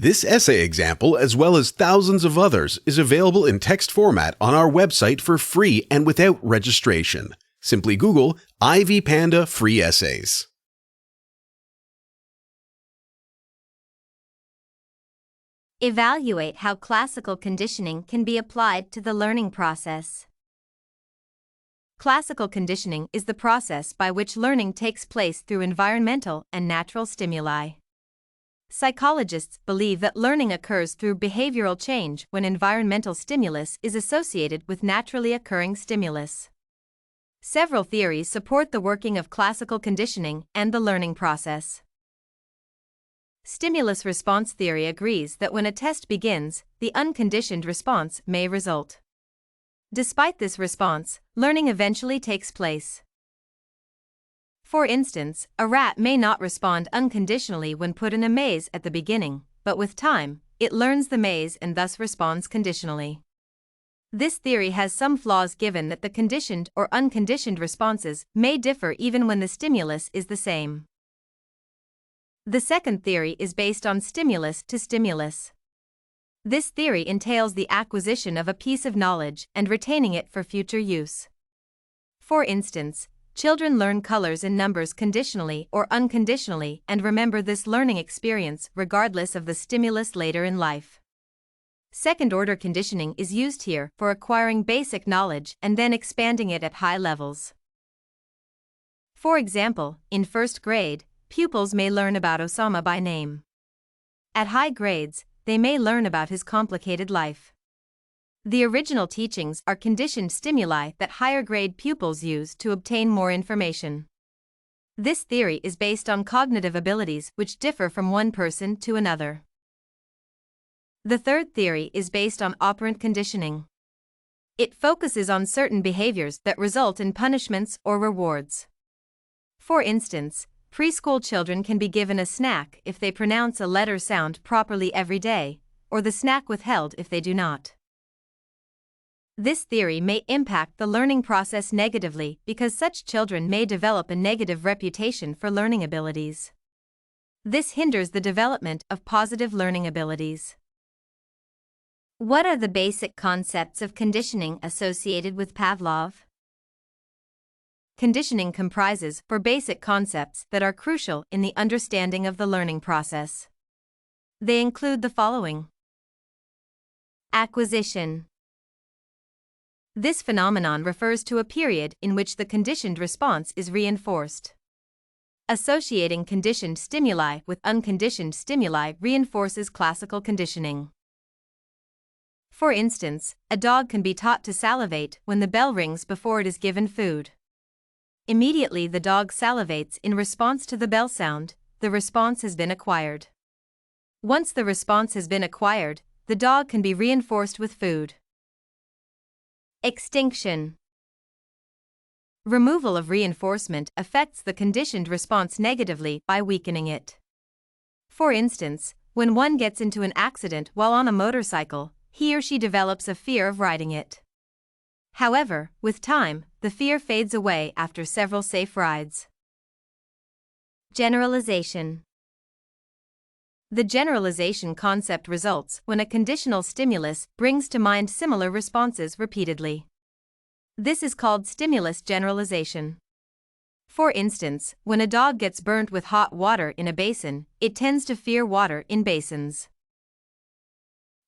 This essay example, as well as thousands of others, is available in text format on our website for free and without registration. Simply Google Ivy Panda Free Essays. Evaluate how classical conditioning can be applied to the learning process. Classical conditioning is the process by which learning takes place through environmental and natural stimuli. Psychologists believe that learning occurs through behavioral change when environmental stimulus is associated with naturally occurring stimulus. Several theories support the working of classical conditioning and the learning process. Stimulus response theory agrees that when a test begins, the unconditioned response may result. Despite this response, learning eventually takes place. For instance, a rat may not respond unconditionally when put in a maze at the beginning, but with time, it learns the maze and thus responds conditionally. This theory has some flaws given that the conditioned or unconditioned responses may differ even when the stimulus is the same. The second theory is based on stimulus to stimulus. This theory entails the acquisition of a piece of knowledge and retaining it for future use. For instance, children learn colors and numbers conditionally or unconditionally and remember this learning experience regardless of the stimulus later in life. Second-order conditioning is used here for acquiring basic knowledge and then expanding it at high levels. For example, in first grade, pupils may learn about Osama by name. At high grades, they may learn about his complicated life. The original teachings are conditioned stimuli that higher-grade pupils use to obtain more information. This theory is based on cognitive abilities which differ from one person to another. The third theory is based on operant conditioning. It focuses on certain behaviors that result in punishments or rewards. For instance, preschool children can be given a snack if they pronounce a letter sound properly every day, or the snack withheld if they do not. This theory may impact the learning process negatively because such children may develop a negative reputation for learning abilities. This hinders the development of positive learning abilities. What are the basic concepts of conditioning associated with Pavlov? Conditioning comprises four basic concepts that are crucial in the understanding of the learning process. They include the following. Acquisition. This phenomenon refers to a period in which the conditioned response is reinforced. Associating conditioned stimuli with unconditioned stimuli reinforces classical conditioning. For instance, a dog can be taught to salivate when the bell rings before it is given food. Immediately the dog salivates in response to the bell sound, the response has been acquired. Once the response has been acquired, the dog can be reinforced with food. Extinction. Removal of reinforcement affects the conditioned response negatively by weakening it. For instance, when one gets into an accident while on a motorcycle, he or she develops a fear of riding it. However, with time, the fear fades away after several safe rides. Generalization. The generalization concept results when a conditional stimulus brings to mind similar responses repeatedly. This is called stimulus generalization. For instance, when a dog gets burnt with hot water in a basin, it tends to fear water in basins.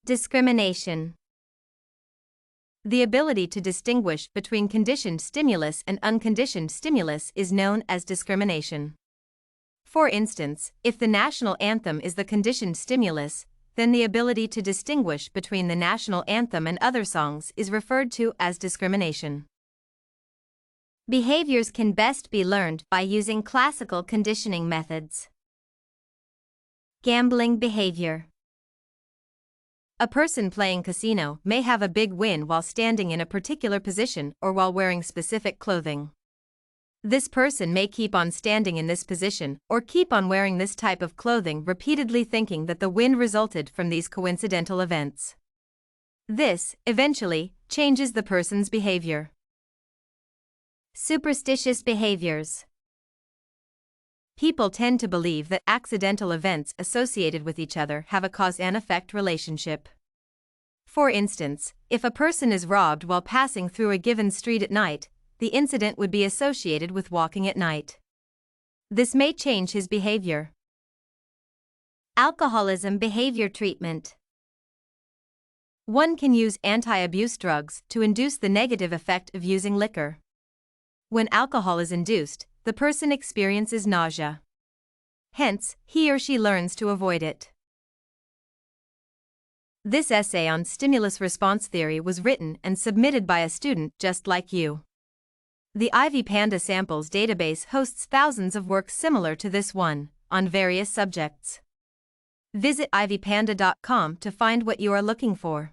Discrimination. The ability to distinguish between conditioned stimulus and unconditioned stimulus is known as discrimination. For instance, if the national anthem is the conditioned stimulus, then the ability to distinguish between the national anthem and other songs is referred to as discrimination. Behaviors can best be learned by using classical conditioning methods. Gambling behavior. A person playing casino may have a big win while standing in a particular position or while wearing specific clothing. This person may keep on standing in this position or keep on wearing this type of clothing repeatedly thinking that the win resulted from these coincidental events. This, eventually, changes the person's behavior. Superstitious behaviors. People tend to believe that accidental events associated with each other have a cause and effect relationship. For instance, if a person is robbed while passing through a given street at night, the incident would be associated with walking at night. This may change his behavior. Alcoholism behavior treatment. One can use anti-abuse drugs to induce the negative effect of using liquor. When alcohol is induced, the person experiences nausea. Hence, he or she learns to avoid it. This essay on stimulus-response theory was written and submitted by a student just like you. The Ivy Panda Samples database hosts thousands of works similar to this one, on various subjects. Visit ivypanda.com to find what you are looking for.